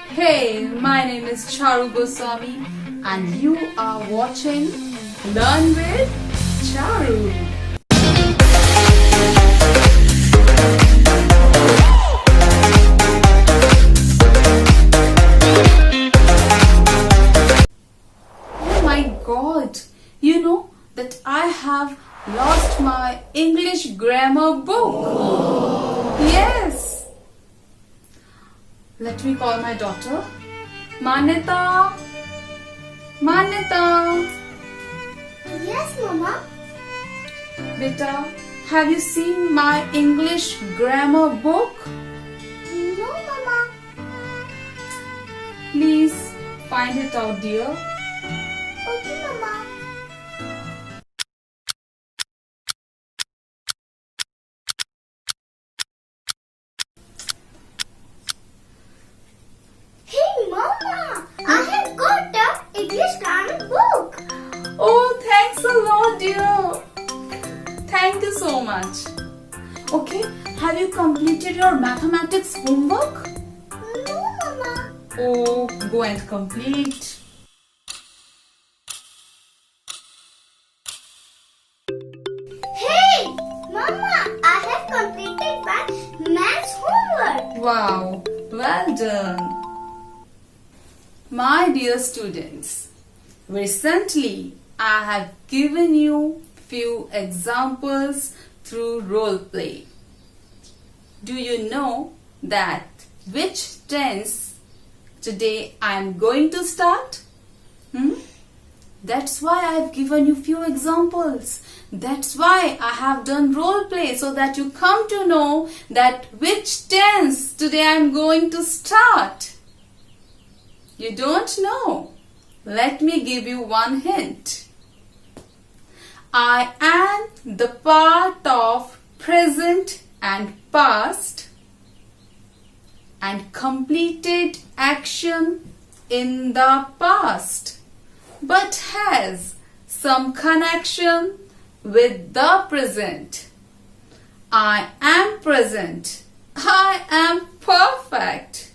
Hey, my name is Charu Goswami and you are watching Learn with Charu. Oh my God, you know that I have lost my English grammar book. Yes. Let me call my daughter. Manita. Manita. Yes, Mama. Beta, have you seen my English grammar book? No, Mama. Please find it out, dear. Okay, Mama. Hey, Mama. I have got the English grammar book. Oh, thanks a lot, dear. Thank you so much. Okay, have you completed your mathematics homework? No, Mama. Oh, go and complete. Hey, Mama. I have completed my maths homework. Wow, well done. My dear students, recently I have given you few examples through role play. Do you know that which tense today I am going to start? That's why I have given you few examples. That's why I have done role play so that you come to know that which tense today I am going to start. You don't know? Let me give you one hint. I am the part of present and past and completed action in the past, but has some connection with the present. I am present. I am perfect.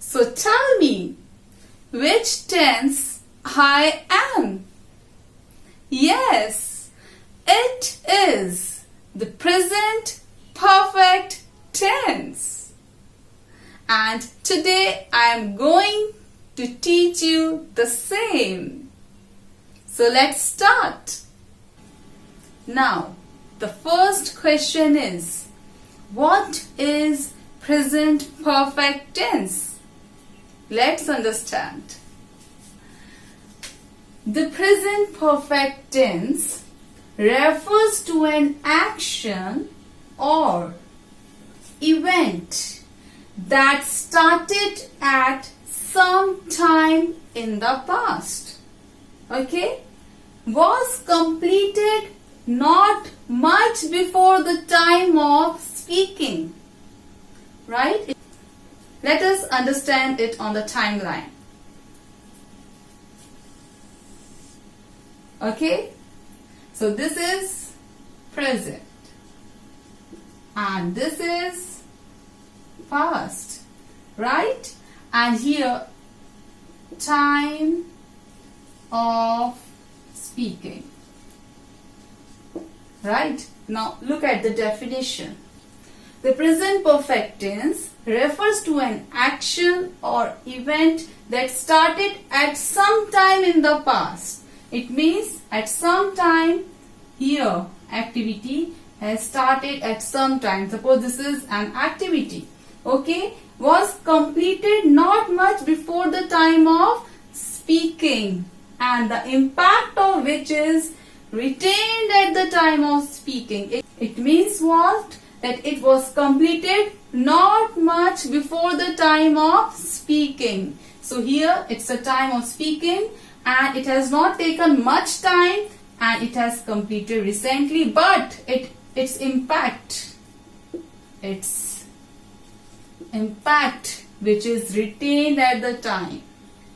So tell me, which tense I am? Yes, it is the present perfect tense. And today I am going to teach you the same. So let's start. Now, the first question is, what is present perfect tense? Let's understand. The present perfect tense refers to an action or event that started at some time in the past. Okay? Was completed not much before the time of speaking. Right? Let us understand it on the timeline. Okay? So this is present. And this is past. Right? And here, time of speaking. Right? Now look at the definition. The present perfect tense refers to an action or event that started at some time in the past. It means at some time here activity has started at some time. Suppose this is an activity. Okay? Was completed not much before the time of speaking. And the impact of which is retained at the time of speaking. It means what? That it was completed not much before the time of speaking. So here it's a time of speaking and it has not taken much time and it has completed recently, but its impact which is retained at the time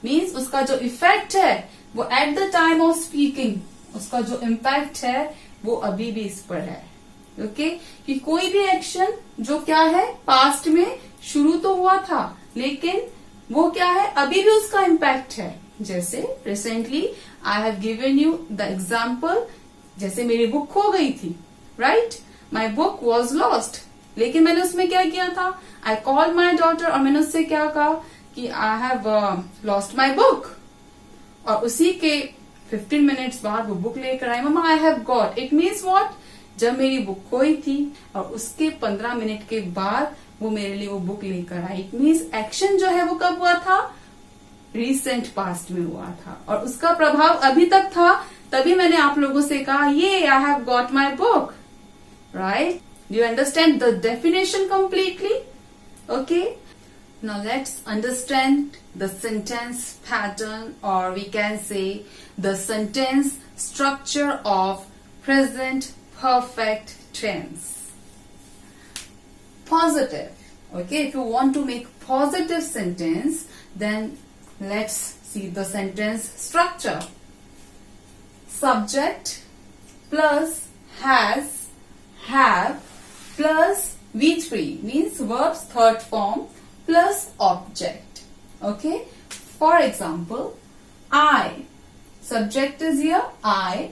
means उसका जो effect है वो at the time of speaking, उसका जो impact है वो अभी भी इस पर है. ओके कि कोई भी एक्शन जो क्या है पास्ट में शुरू तो हुआ था लेकिन वो क्या है, अभी भी उसका इम्पैक्ट है. जैसे recently I have given you the example, जैसे मेरी बुक खो गई थी, right, my book was lost. लेकिन मैंने उसमें क्या किया था, आई कॉल माई डॉटर और मैंने उससे क्या कहा कि I have lost my book. और उसी के 15 मिनट्स बाद वो बुक लेकर आई. मम्मा I have got. It means what, जब मेरी बुक खोई थी और उसके 15 मिनट के बाद वो मेरे लिए वो बुक लेकर आई. इट मीन्स एक्शन जो है वो कब हुआ था, रिसेंट पास्ट में हुआ था और उसका प्रभाव अभी तक था. तभी मैंने आप लोगों से कहा ये आई have got my book, right. Do you understand the definition completely? Okay, now let's understand the sentence pattern, or we can say the sentence structure of present perfect tense. Positive. Okay, if you want to make positive sentence, then let's see the sentence structure. Subject plus has, have plus V3 means verbs third form plus object. Okay, for example, I, subject is here, I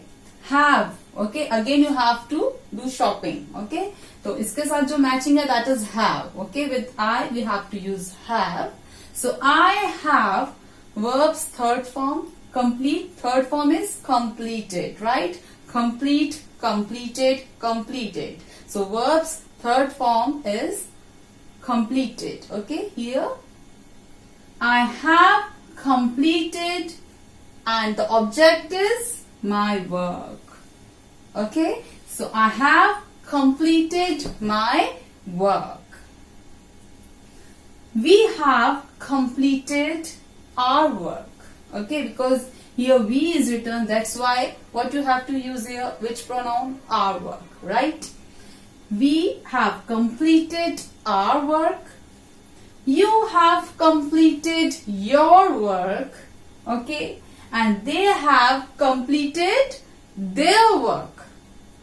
have. Okay, again you have to do shopping. Okay, तो इसके साथ जो matching है that is have. Okay, with I we have to use have. So I have verbs third form, complete. Third form is completed, right? Complete, completed, completed. So verbs third form is completed. Okay, here I have completed and the object is my work. Okay, so I have completed my work. We have completed our work. Okay, because here we is written, that's why what you have to use here, which pronoun, our work, right? We have completed our work. You have completed your work. Okay, and they have completed their work.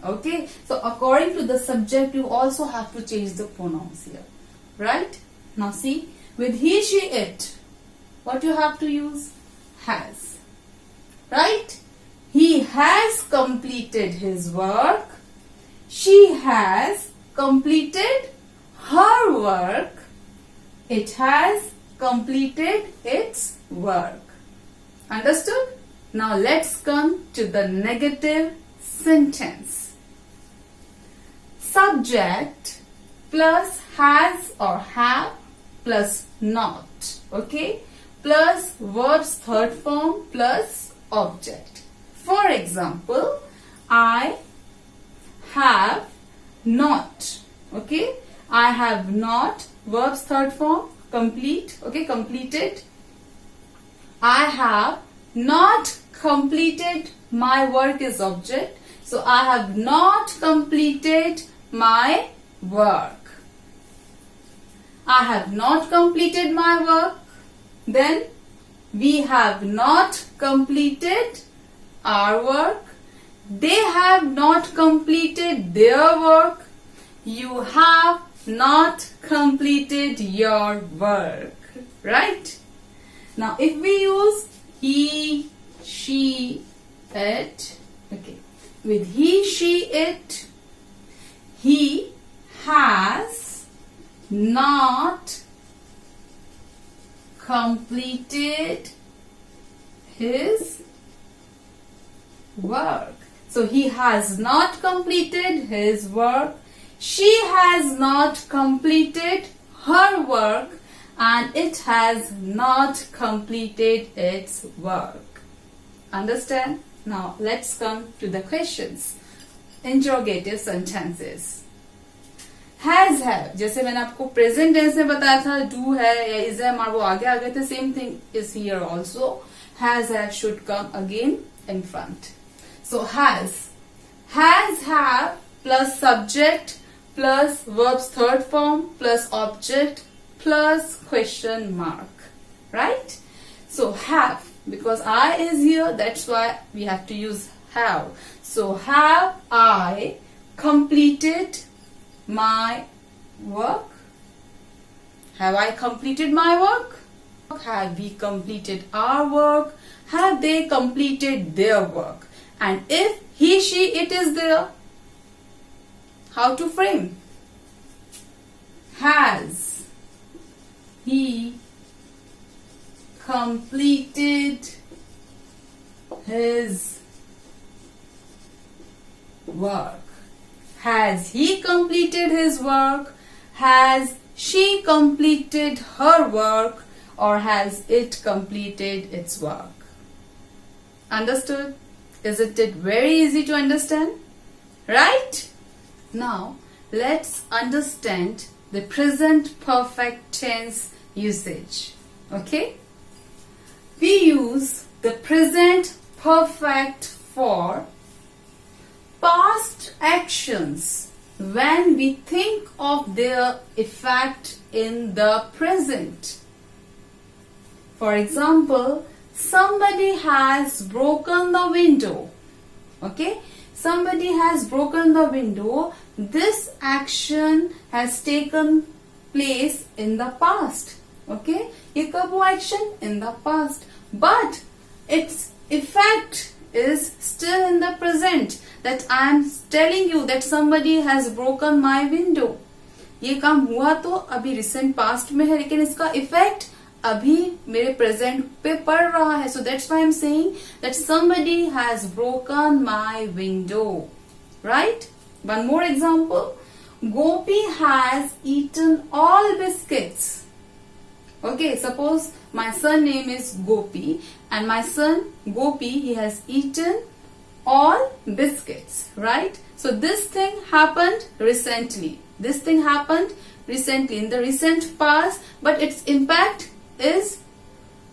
Okay, so according to the subject you also have to change the pronouns here, right? Now see, with he, she, it, what you have to use, has, right? He has completed his work. She has completed her work. It has completed its work. Understood? Now let's come to the negative sentence. Subject plus has or have plus not. Okay? Plus verbs third form plus object. For example, I have not. Okay, I have not, verbs third form, complete. Okay, completed. I have not completed my work is object, so I have not completed my work. I have not completed my work. Then we have not completed our work. They have not completed their work. You have not completed your work. Right? Now if we use he, she, it. Okay. With he, she, it. He has not completed his work. So he has not completed his work. She has not completed her work, and it has not completed its work. Understand? Now let's come to the questions. Interrogative sentences. Has, have, जैसे मैंने आपको present tense में बताया था, do है या is है, और वो आगे आगे थे, same thing is here also. Has, have should come again in front. So has, have plus subject plus verbs third form plus object plus question mark, right? So have, because I is here, that's why we have to use have. So have I completed my work? Have I completed my work? Have we completed our work? Have they completed their work? And if he, she, it is there, how to frame? Has he completed his work? Has he completed his work? Has she completed her work? Or has it completed its work? Understood? Isn't it very easy to understand? Right? Now, let's understand the present perfect tense usage. Okay? We use the present perfect for past actions when we think of their effect in the present. For example, somebody has broken the window. Okay? Somebody has broken the window. This action has taken place in the past. Okay? ये कब हुआ action? In the past. But its effect is still in the present. That I am telling you that somebody has broken my window. ये काम हुआ तो अभी recent past में है, लेकिन इसका effect अभी मेरे प्रेजेंट पे पड़ रहा है. So that's why I'm saying that somebody has broken my window. Right? One more example. Gopi has eaten all biscuits. Okay, suppose my son name is Gopi and my son Gopi, he has eaten all biscuits. Right? So this thing happened recently. This thing happened recently in the recent past, but its impact is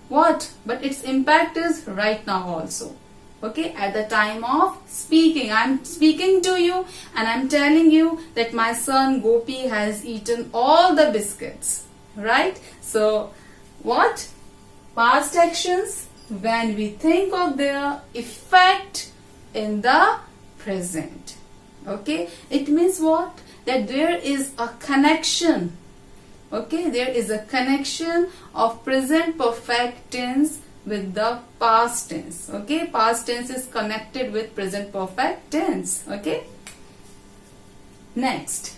what? But its impact is right now also. Okay, at the time of speaking, I'm speaking to you and I'm telling you that my son Gopi has eaten all the biscuits. Right? So, what? Past actions when we think of their effect in the present. Okay, it means what? That there is a connection. Okay, there is a connection of present perfect tense with the past tense. Okay, past tense is connected with present perfect tense. Okay. Next,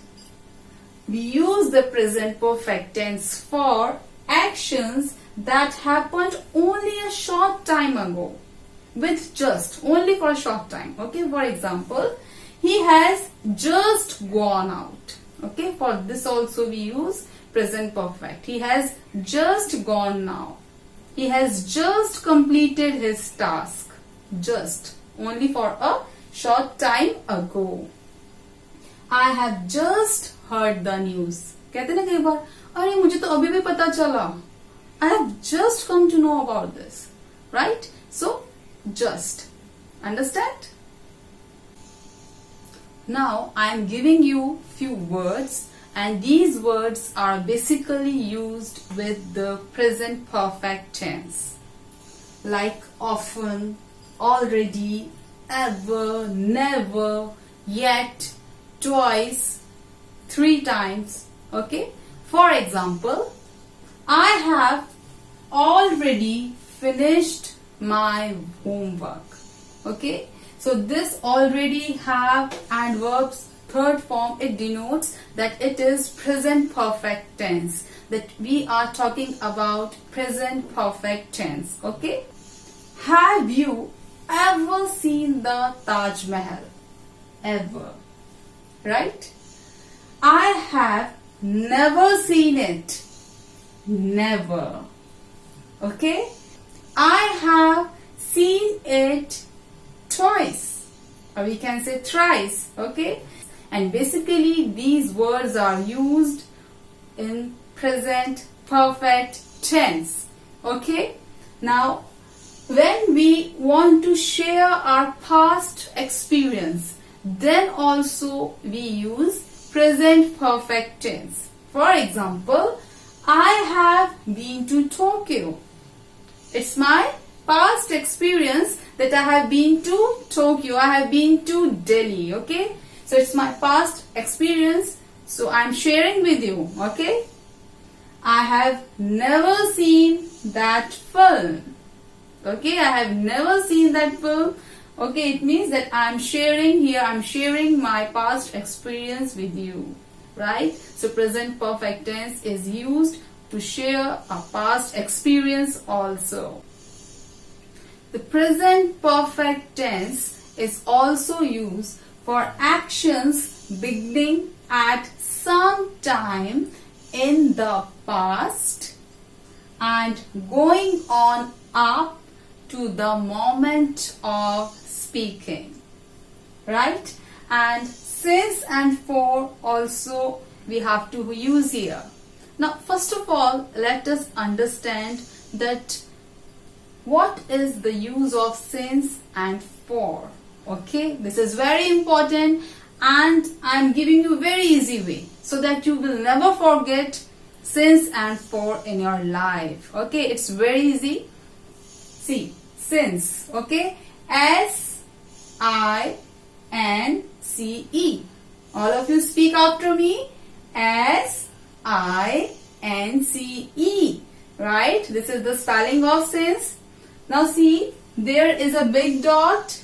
we use the present perfect tense for actions that happened only a short time ago. With just, only for a short time. Okay, for example, he has just gone out. Okay, for this also we use present perfect. He has just gone now. He has just completed his task. Just. Only for a short time ago. I have just heard the news. कहते ना कई बार, अरे मुझे तो अभी भी पता चला. I have just come to know about this. Right? So, just. Understand? Now, I am giving you few words. And these words are basically used with the present perfect tense. Like often, already, ever, never, yet, twice, 3 times. Okay? For example, I have already finished my homework. Okay? So this already have and verbs third form, it denotes that it is present perfect tense. That we are talking about present perfect tense. Okay? Have you ever seen the Taj Mahal? Ever. Right? I have never seen it. Never. Okay? I have seen it twice. Or we can say thrice. Okay? And basically these words are used in present perfect tense. Okay? Now, when we want to share our past experience, then also we use present perfect tense. For example, I have been to Tokyo. It's my past experience that I have been to Tokyo. I have been to Delhi. Okay? So it's my past experience. So I'm sharing with you. Okay? I have never seen that film. Okay, I have never seen that film. Okay, it means that I'm sharing my past experience with you, right? So present perfect tense is used to share a past experience also. The present perfect tense is also used for actions beginning at some time in the past and going on up to the moment of speaking, right? And since and for also we have to use here. Now, first of all, let us understand that what is the use of since and for. Okay, this is very important, and I am giving you a very easy way so that you will never forget since and for in your life. Okay, it's very easy. See, since, okay, S-I-N-C-E. All of you speak after me. S-I-N-C-E. Right? This is the spelling of since. Now see, there is a big dot.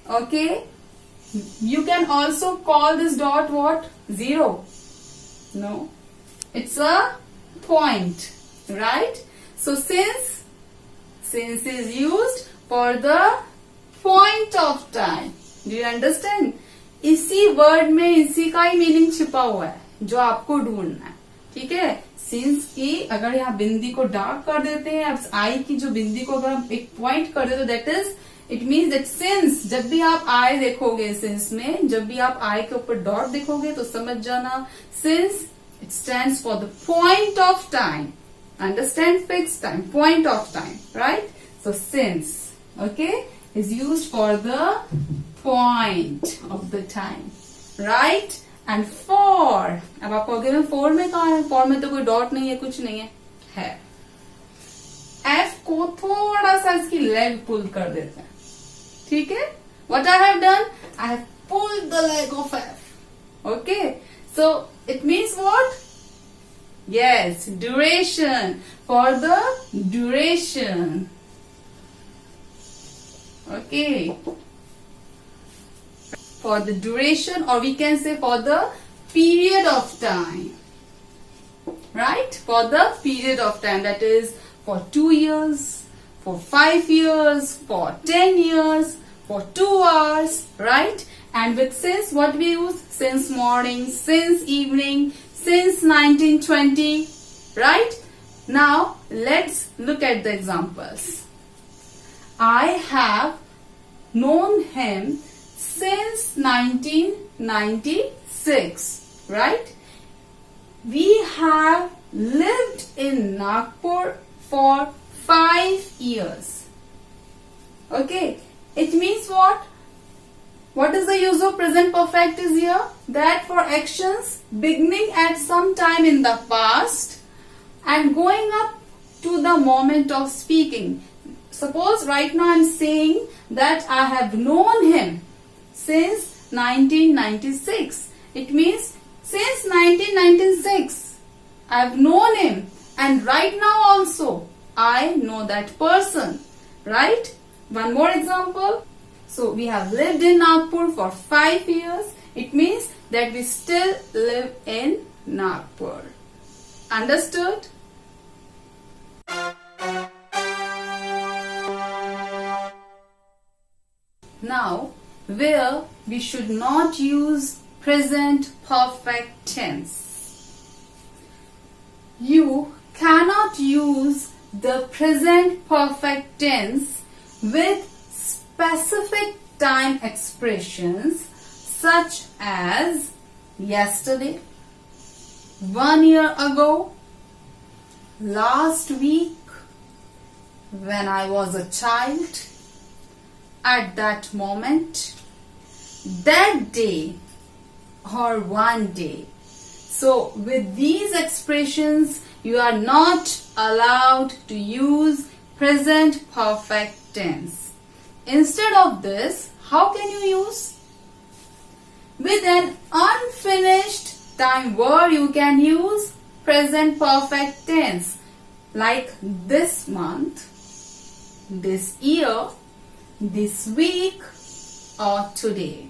Okay. You can also call this dot what? 0. No. It's a point. Right? So since is used for the point of time. Do you understand? इसी word में इसी का ही meaning छिपा हुआ है जो आपको ढूंढना है. ठीक है. सिंस की अगर यहाँ बिंदी को डार्क कर देते हैं, अब आई की जो बिंदी को अगर हम एक पॉइंट कर देते, that is it means that since. जब भी आप आई देखोगे सिंस में, जब भी आप आई के ऊपर डॉट देखोगे तो समझ जाना since it stands for the point of time. Understand? Fixed time, point of time, right? So since, okay, is used for the point of the time, right? And for, अब आप कहोगे मैं for में कहाँ है? For में तो कोई डॉट नहीं है, कुछ नहीं है. F को थोड़ा सा इसकी leg pull कर देते हैं. ठीक है? What I have done? I have pulled the leg of F. Okay? So it means what? Yes, duration. For the duration. Okay. For the duration, or we can say for the period of time. Right? For the period of time. That is for 2 years, for 5 years, for 10 years, for 2 hours. Right? And with since, what we use? Since morning, since evening, since 1920, right? Now, let's look at the examples. I have known him since 1996, right? We have lived in Nagpur for 5 years. Okay, it means what? What is the use of present perfect is here? That for actions beginning at some time in the past and going up to the moment of speaking. Suppose right now I am saying that I have known him since 1996. It means since 1996 I have known him, and right now also I know that person. Right? One more example. So we have lived in Nagpur for 5 years. It means that we still live in Nagpur. Understood? Now, where we should not use present perfect tense. You cannot use the present perfect tense with specific time expressions such as yesterday, 1 year ago, last week, when I was a child, at that moment, that day, or one day. So with these expressions, you are not allowed to use present perfect tense. Instead of this, how can you use? With an unfinished time word, you can use present perfect tense. like this month, this year, this week, or today.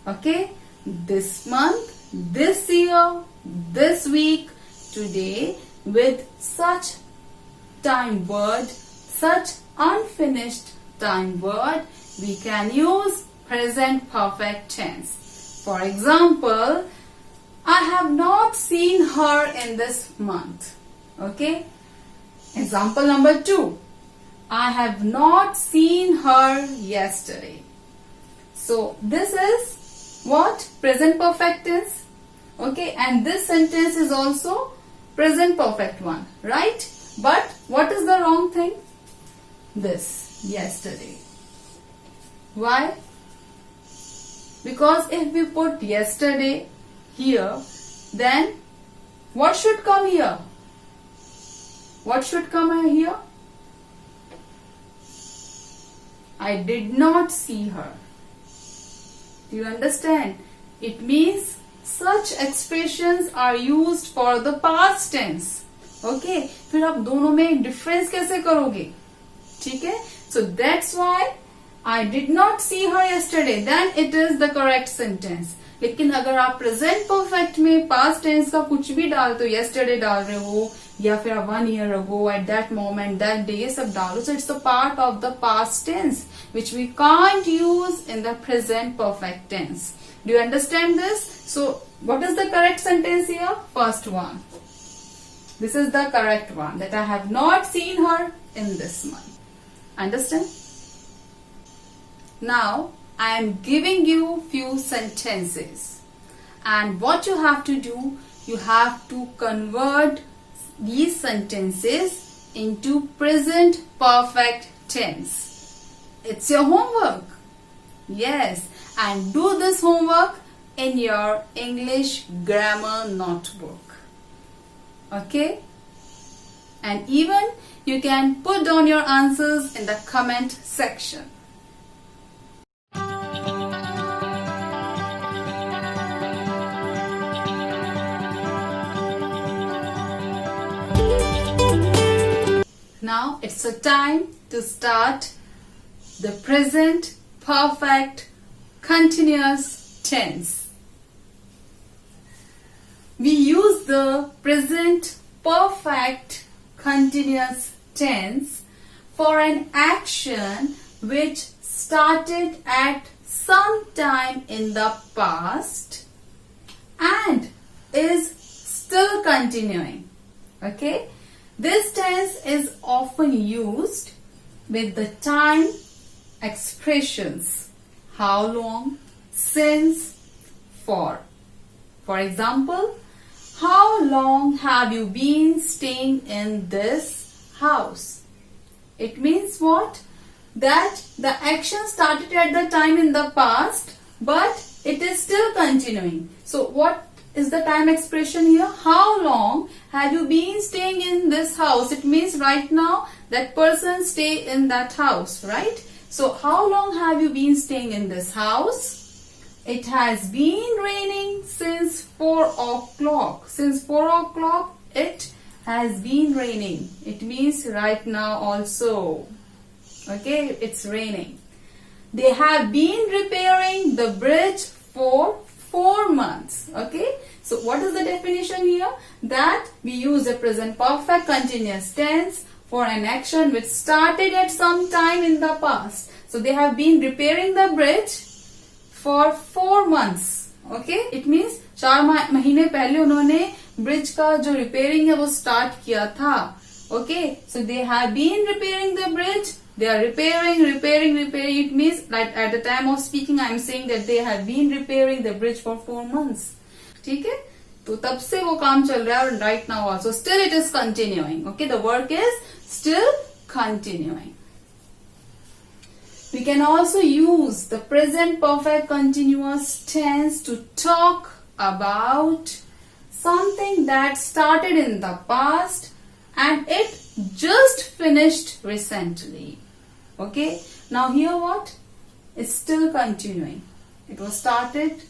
Okay, this month, this year, this week, today, with such time word, such unfinished time word, we can use present perfect tense. For example, I have not seen her in this month. Okay, example number 2. I have not seen her yesterday. So this is what? Present perfect tense. Okay, and this sentence is also present perfect one, right? But what is the wrong thing? This, yesterday. Why? Because if we put yesterday here, then what should come here? What should come here? I did not see her. Do you understand? It means such expressions are used for the past tense. Okay, फिर आप दोनों में difference कैसे करोगे? ठीक है? So that's why I did not see her yesterday. Then it is the correct sentence. लेकिन अगर आप present perfect में past tense का कुछ भी डालते हो, yesterday डाल रहे हो या फिर 1 year ago, at that moment, that day, ये सब डालो, so it's a part of the past tense which we can't use in the present perfect tense. Do you understand this? So what is the correct sentence here? First one. This is the correct one, that I have not seen her in this month. Understand? Now I am giving you few sentences, and what you have to do, you have to convert these sentences into present perfect tense. It's your homework. Yes, and do this homework in your English grammar notebook. Okay? And even you can put down your answers in the comment section. Now it's a time to start the present perfect continuous tense. We use the present perfect continuous tense for an action which started at some time in the past and is still continuing. Okay? This tense is often used with the time expressions how long, since, for. For example, how long have you been staying in this house? It means what? That the action started at the time in the past, but it is still continuing. So what is the time expression here? How long have you been staying in this house? It means right now that person stay in that house, right? So how long have you been staying in this house? It has been raining since 4 o'clock. Since 4 o'clock it has been raining. It means right now also. Okay, it's raining. They have been repairing the bridge for 4 months. Okay, so what is the definition here? That we use a present perfect continuous tense for an action which started at some time in the past. So they have been repairing the bridge for 4 months. Okay, it means 4 महीने पहले उन्होंने bridge का जो repairing है वो start किया था. Okay, so they have been repairing the bridge. They are repairing. It means that at the time of speaking I am saying that they have been repairing the bridge for 4 months. ठीक है, तो तब से वो काम चल रहा है और right now also still it is continuing. Okay, the work is still continuing. We can also use the present perfect continuous tense to talk about something that started in the past and it just finished recently. Okay, now here what? It's still continuing. It was started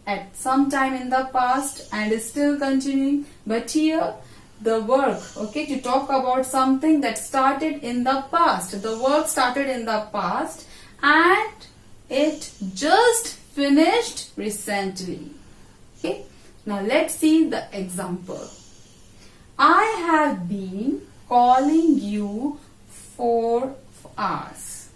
at some time in the past and is still continuing, but here the work, okay, to talk about something that started in the past. The work started in the past and it just finished recently. Okay, now let's see the example. I have been calling you for hours.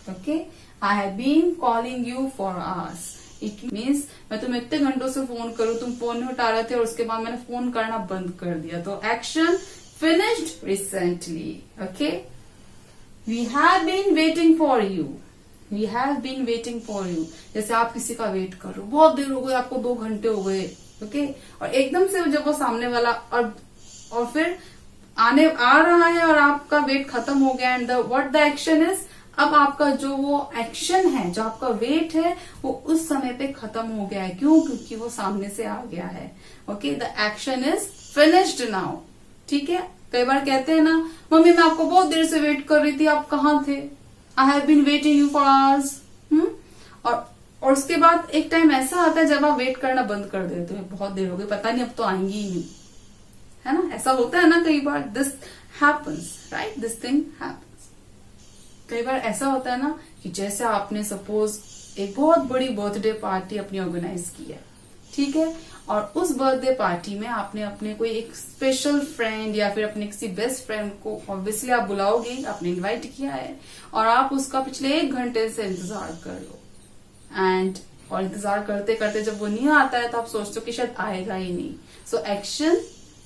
Okay, I have been calling you for hours. It means मैं तुम्हें इतने घंटों से phone करूं, तुम phone नहीं उठा रहे थे और उसके बाद मैंने फोन करना बंद कर दिया. तो action finished recently. Okay, we have been waiting for you. We have been waiting for you. जैसे आप किसी का वेट कर रहे हो, बहुत देर हो गई, आपको 2 घंटे हो गए. ओके, और एकदम से जब वो सामने वाला और फिर आ रहा है और आपका वेट खत्म हो गया and what the action is, अब आपका जो वो एक्शन है, जो आपका वेट है, वो उस समय पे खत्म हो गया है. क्यों? क्योंकि वो सामने से आ गया है. Okay, the action is finished now. ठीक है, कई बार कहते हैं ना, मम्मी मैं आपको बहुत देर से वेट कर रही थी, आप कहाँ थे? I have been waiting you for hours. और उसके बाद एक टाइम ऐसा आता है जब आप वेट करना बंद कर देते हो, बहुत देर हो गई, पता नहीं अब तो आएंगी ही नहीं, है ना? ऐसा होता है ना कई बार. This happens, right? This thing happens. कई बार ऐसा होता है ना कि जैसे आपने सपोज एक बहुत बड़ी बर्थडे पार्टी अपनी ऑर्गेनाइज की है, ठीक है, और उस बर्थडे पार्टी में आपने अपने कोई एक स्पेशल फ्रेंड या फिर अपने किसी बेस्ट फ्रेंड को ऑब्वियसली आप बुलाओगे, आपने इनवाइट किया है और आप उसका पिछले 1 घंटे से इंतजार कर लो और इंतजार करते करते जब वो नहीं आता है तो आप सोचते हो कि शायद आएगा ही नहीं. So action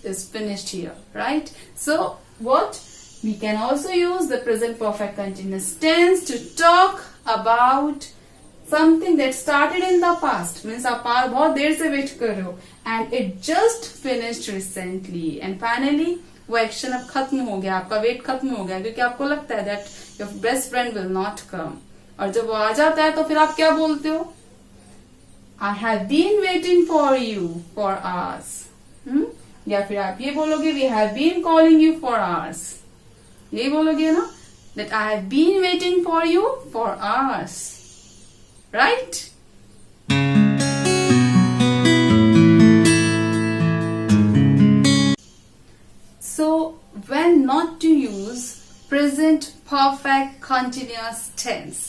is finished here, right? So what we can also use the present perfect continuous tense to talk about something that started in the past. Means आप बहुत देर से वेट कर रहे हो and it just finished recently and finally वो action अब खत्म हो गया, आपका वेट खत्म हो गया क्योंकि आपको लगता है that your best friend will not come. और जब वो आ जाता है तो फिर आप क्या बोलते हो? I have been waiting for you for hours. या फिर आप ये बोलोगे we have been calling you for hours. यही बोलोगे ना, that I have been waiting for you for hours, right? So when not to use present perfect continuous tense,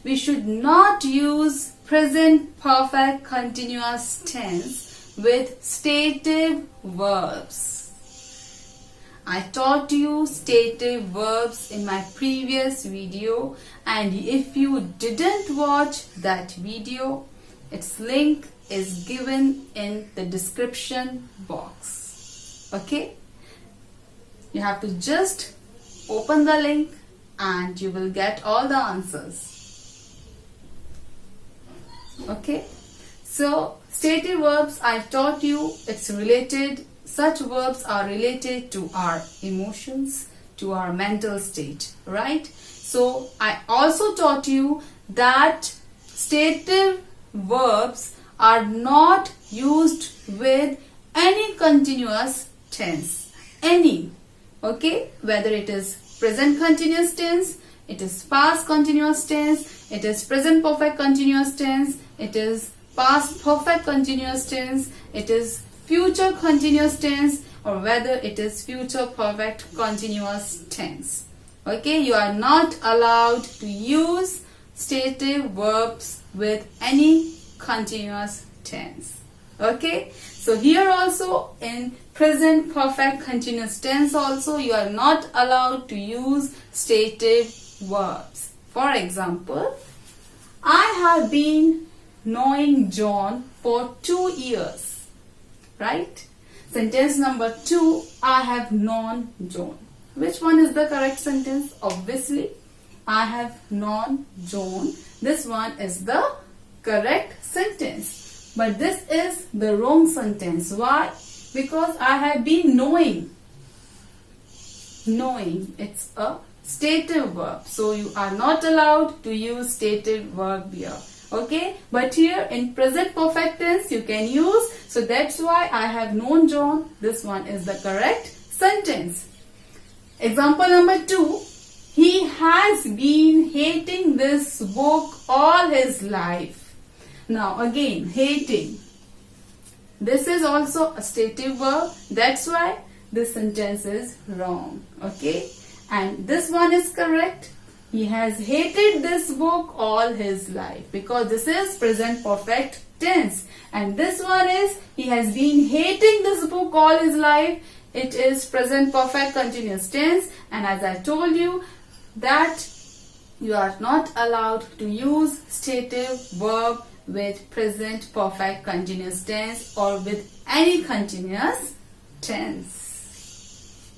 we should not use present perfect continuous tense with stative verbs. I taught you stative verbs in my previous video, and if you didn't watch that video, its link is given in the description box. Okay? You have to just open the link and you will get all the answers. Okay? So, stative verbs, I taught you, it's related, such verbs are related to our emotions, to our mental state, right? So, I also taught you that stative verbs are not used with any continuous tense, any, okay? Whether it is present continuous tense, it is past continuous tense, it is present perfect continuous tense, it is past perfect continuous tense, it is future continuous tense, or whether it is future perfect continuous tense. Okay, you are not allowed to use stative verbs with any continuous tense. Okay, so here also in present perfect continuous tense also you are not allowed to use stative verbs. For example, I have been knowing John for 2 years, right? Sentence number 2, I have known John. Which one is the correct sentence? Obviously, I have known John. This one is the correct sentence. But this is the wrong sentence. Why? Because I have been knowing. Knowing, it's a stative verb. So you are not allowed to use stative verb here. Okay, but here in present perfect tense you can use, so that's why I have known John. This one is the correct sentence. Example number 2, he has been hating this book all his life. Now again, hating. This is also a stative verb. That's why this sentence is wrong. Okay. And this one is correct. He has hated this book all his life, because this is present perfect tense. And this one is he has been hating this book all his life. It is present perfect continuous tense. And as I told you that you are not allowed to use stative verb with present perfect continuous tense or with any continuous tense.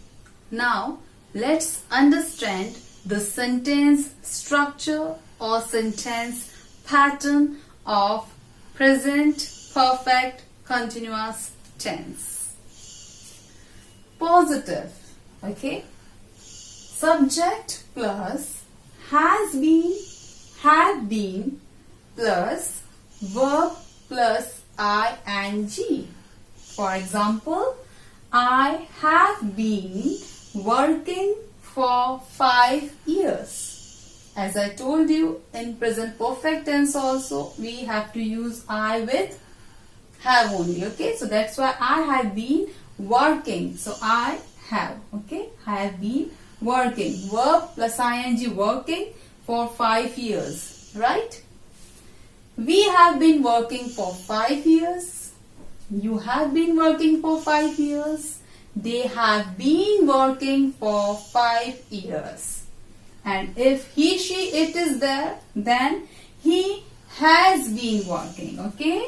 Now let's understand the sentence structure or sentence pattern of present perfect continuous tense. Positive, okay? Subject plus has been, had been plus verb plus ing. For example, I have been working for 5 years. As I told you, in present perfect tense also we have to use I with have only. Okay, so that's why I have been working. So I have, okay, I have been working. Verb plus ing, working for 5 years, right? We have been working for 5 years. You have been working for 5 years. They have been working for 5 years. And if he, she, it is there, then he has been working, okay?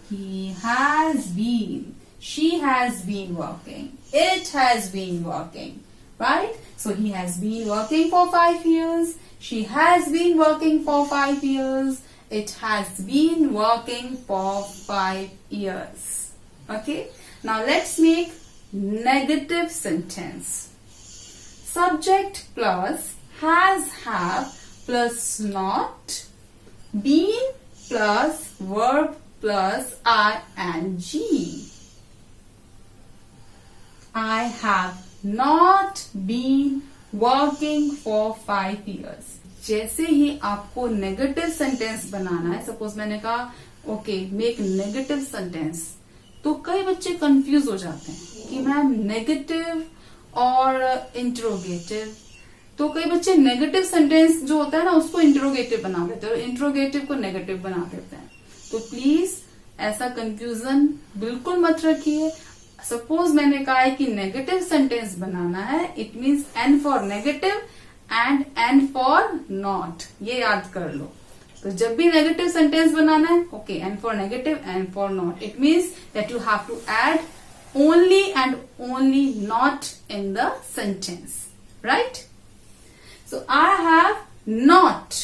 He has been. She has been working. It has been working, right? So he has been working for 5 years. She has been working for 5 years. It has been working for 5 years. Okay? Now let's make negative sentence. Subject plus has, have plus not, been plus verb plus ing. I have not been working for 5 years. जैसे ही आपको negative sentence बनाना है, suppose मैंने कहा okay make negative sentence, तो कई बच्चे confuse हो जाते हैं कि मैम नेगेटिव और इंटरोगेटिव, तो कई बच्चे नेगेटिव सेंटेंस जो होता है ना उसको इंटरोगेटिव बना देते हैं और इंटरोगेटिव को नेगेटिव बना देते हैं. तो प्लीज ऐसा कंफ्यूजन बिल्कुल मत रखिए. सपोज मैंने कहा है कि नेगेटिव सेंटेंस बनाना है, it means N for negative and N for not, ये याद कर लो. तो जब भी नेगेटिव सेंटेंस बनाना है, okay N for negative N for not, it means that you have to add only and only not in the sentence, right? So I have not,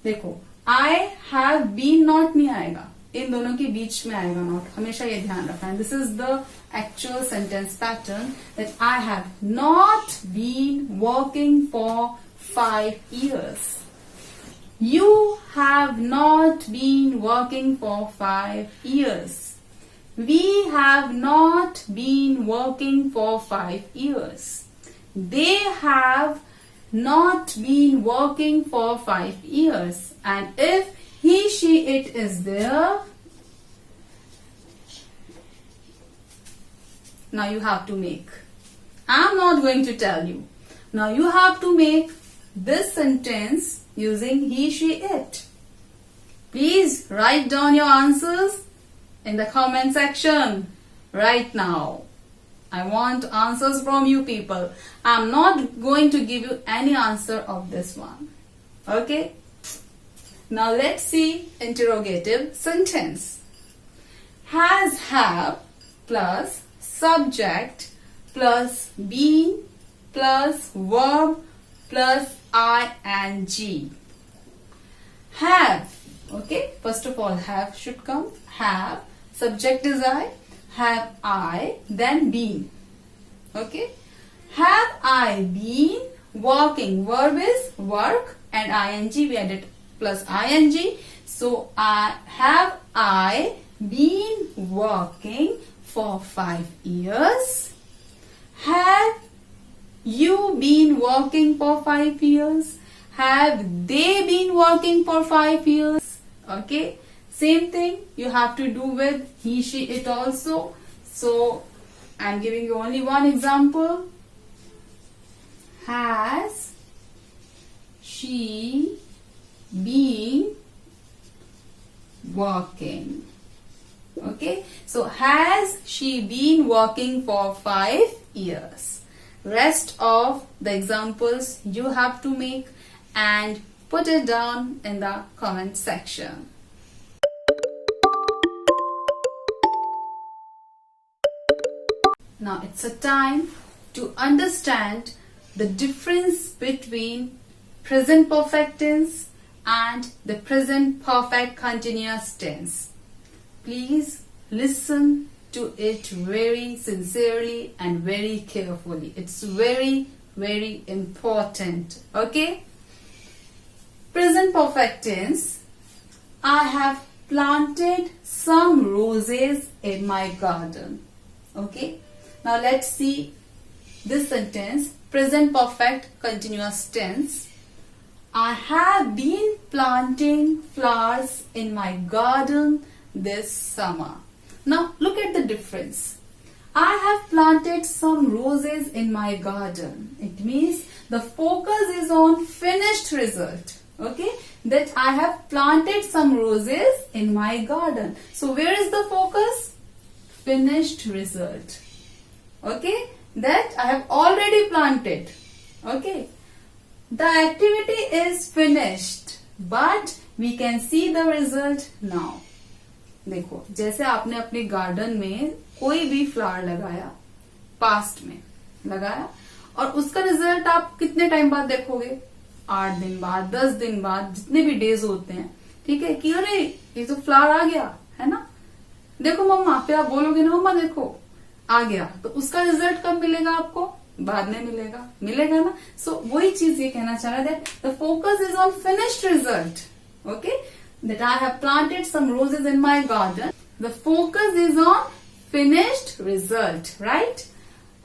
देखो I have been not नहीं आएगा, इन दोनों के बीच में आएगा not, हमेशा ये ध्यान रखना है. This is the actual sentence pattern that I have not been working for 5 years. You have not been working for 5 years. We have not been working for 5 years. They have not been working for 5 years. And if he, she, it is there, now you have to make. I'm not going to tell you. Now you have to make this sentence using he, she, it. Please write down your answers in the comment section right now. I want answers from you people. I'm not going to give you any answer of this one. Okay? Now let's see interrogative sentence. Has, have plus subject plus been plus verb plus ing. Have. Okay? First of all, have should come. Have. Subject is I, have I, then been. Okay? Have I been working? Verb is work and ing, we added plus ing. So, have I been working for 5 years? Have you been working for 5 years? Have they been working for 5 years? Okay? Same thing you have to do with he, she, it also. So I'm giving you only one example. Has she been working? Okay, so has she been working for 5 years? Rest of the examples you have to make and put it down in the comment section. Now it's a time to understand the difference between present perfect tense and the present perfect continuous tense. Please listen to it very sincerely and very carefully. It's very, very important. Okay? Present perfect tense. I have planted some roses in my garden. Okay? Now let's see this sentence. Present perfect continuous tense. I have been planting flowers in my garden this summer. Now look at the difference. I have planted some roses in my garden. It means the focus is on finished result. Okay, that I have planted some roses in my garden. So where is the focus? Finished result. Okay, that I have already planted. Okay, the activity is finished, but we can see the result now. देखो, जैसे आपने अपने garden में कोई भी flower लगाया, past में लगाया, और उसका रिजल्ट आप कितने टाइम बाद देखोगे? 8 दिन बाद, 10 दिन बाद, जितने भी डेज होते हैं, ठीक है, कि अरे ये तो फ्लावर आ गया है ना, देखो मम्मा, फिर आप बोलोगे ना मम्मा देखो आ गया, तो उसका रिजल्ट कब मिलेगा आपको? बाद में मिलेगा ना. सो वही चीज ये कहना चाह रहा है, that the focus is on finished result. Okay, that I have planted some roses in my garden. The focus is on finished result, right?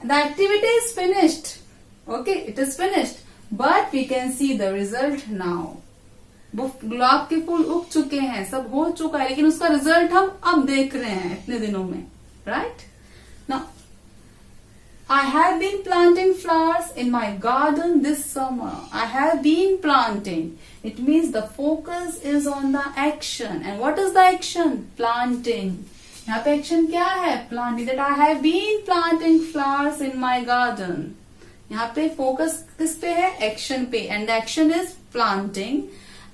The activity is finished. Okay, it is finished. But we can see the result now. गुलाब के फूल उग चुके हैं, सब हो चुका है, लेकिन उसका रिजल्ट हम अब देख रहे हैं इतने दिनों में, right? Now, I have been planting flowers in my garden this summer. I have been planting. It means the focus is on the action. And what is the action? Planting. यहाँ पे action क्या है? Planting. That I have been planting flowers in my garden. यहाँ पे focus किस पे है? Action पे. And the action is planting.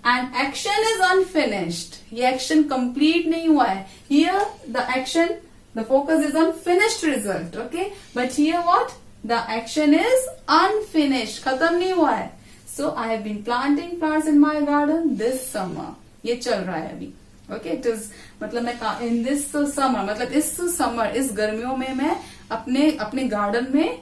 And action is unfinished. ये action complete नहीं हुआ है. Here the action, the focus is on finished result, okay? But here what? The action is unfinished. खत्म नहीं हुआ है. So I have been planting flowers in my garden this summer. ये चल रहा है अभी. Okay, it is मतलब मैं in this summer मतलब इस summer इस गर्मियों में मैं अपने garden में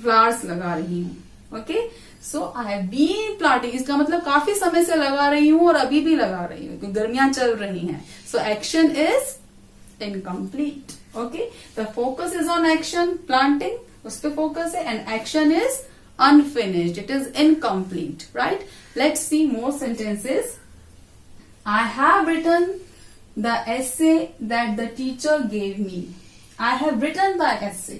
flowers लगा रही हूँ. Okay, so I have been planting. इसका मतलब काफी समय से लगा रही हूँ और अभी भी लगा रही हूँ क्योंकि गर्मियां चल रही हैं. So action is incomplete. Okay, the focus is on action, planting, उस पे focus है, and action is unfinished. It is incomplete, right? Let's see more sentences. I have written the essay that the teacher gave me. I have written the essay.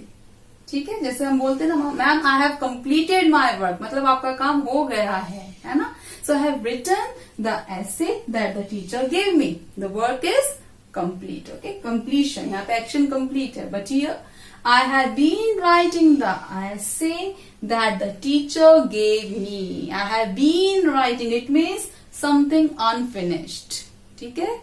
ठीक है, जैसे हम बोलते हैं ना, ma'am I have completed my work, मतलब आपका काम हो गया है ना? So I have written the essay that the teacher gave me. The work is complete. Okay, completion. यहाँ पे action complete है. But here I have been writing the essay that the teacher gave me. I have been writing. It means something unfinished. ठीक है,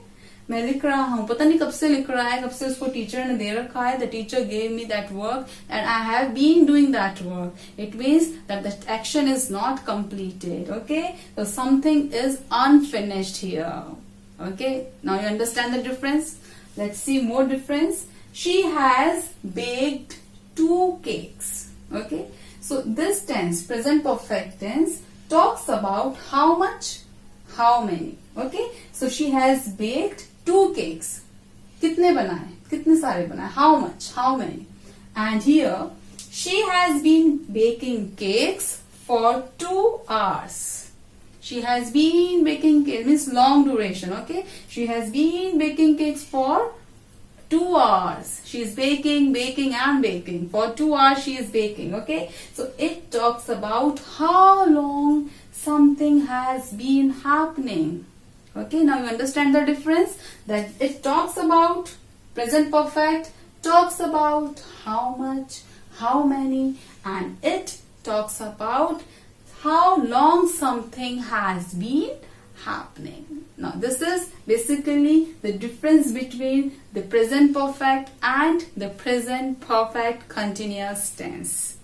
मैं लिख रहा हूँ, पता नहीं कब से लिख रहा है, कब से उसको टीचर ने दे रखा है. The teacher gave me that work and I have been doing that work. It means that the action is not completed. Okay, so something is unfinished here. Okay, now you understand the difference. Let's see more difference. She has baked 2 cakes. Okay, so this tense, present perfect tense, talks about how much, how many. Okay, so she has baked 2 cakes. कितने बनाए? कितने सारे बनाए? How much, how many? And here she has been baking cakes for 2 hours. She has been baking cakes, means long duration, okay? She has been baking cakes for 2 hours. She is baking, baking and baking. For 2 hours she is baking, okay? So it talks about how long something has been happening. Okay, now you understand the difference? That it talks about present perfect, talks about how much, how many, and it talks about how long something has been happening. Now this is basically the difference between the present perfect and the present perfect continuous tense.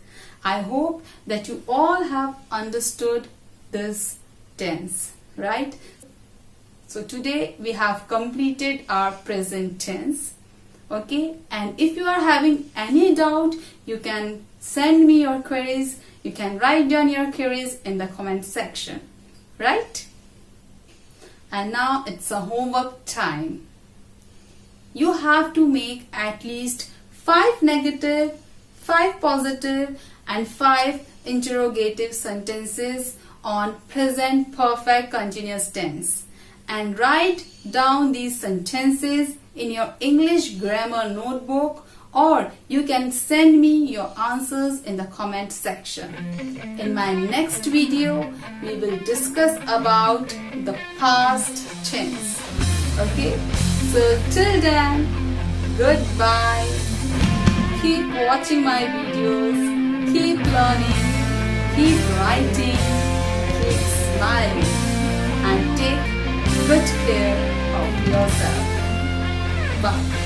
I hope that you all have understood this tense, right? So today we have completed our present tense. Okay, and if you are having any doubt, you can send me your queries. You can write down your queries in the comment section, right? And now it's a homework time. You have to make at least 5 negative, 5 positive and 5 interrogative sentences on present perfect continuous tense, and write down these sentences in your English grammar notebook, or you can send me your answers in the comment section. In my next video, we will discuss about the past tense. Okay, so till then, goodbye. Keep watching my videos, keep learning, keep writing, keep smiling, and take good care of yourself. Bye.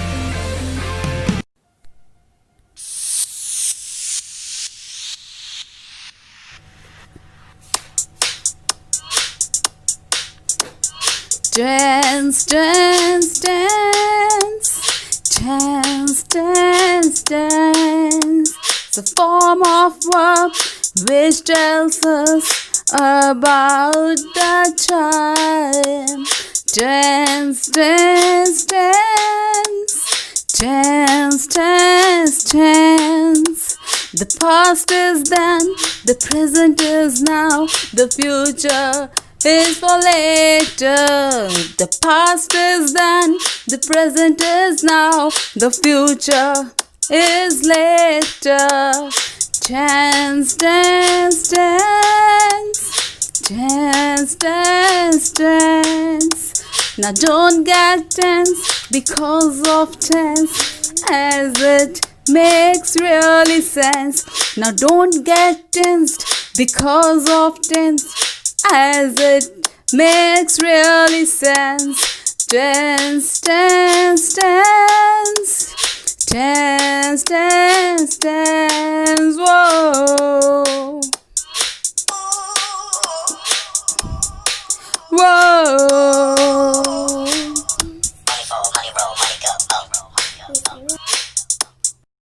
Dance, dance, dance, dance, dance, dance. It's a form of verb which tells us about the time. Dance, dance, dance, dance, dance, dance. The past is then, the present is now, the future is for later. The past is then, the present is now, the future is later. Dance, dance, dance, dance, dance, dance. Now don't get tense because of tense, as it makes really sense. Now don't get tensed because of tense, as it makes really sense. Dance, dance, dance, dance, dance, dance, whoa, whoa.